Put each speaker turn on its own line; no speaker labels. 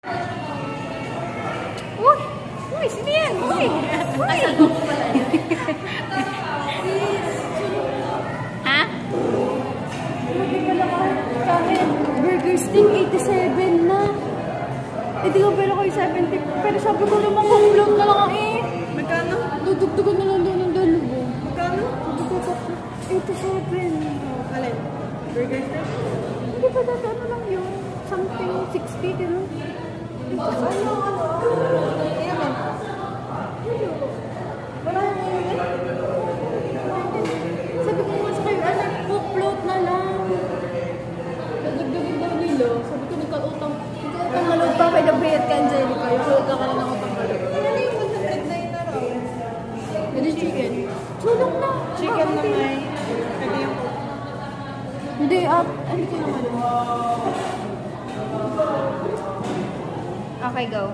Uy! Uy! Sino yan? Uy! Uy! Ha?
Hindi pala kahit burger stick, 87 na. Eh, di ko pero kayo 70. Pero sabi ko naman, upload na lang eh.
Magkano?
Dudugtugan na lang doon ng dalawa.
Magkano?
Sabi ko, 87.
Alin? Burger stick?
Hindi pa dati ano lang yun. Something 60, gano'n.
Ano? Iyaman? Wala yung iyaman?
Sabi ko nga sa kayo, upload na lang. Dudugtugin daw nila. Sabi ko, nagkautang malog pa kay Gabriel ka, Angelica. Yung utang ka na ng utang malog.
Ano yung 109 na raw?
Hindi chicken. Tulong na.
Chicken na may... Pwede yung...
Hindi, ano ko naman.
Okay, go.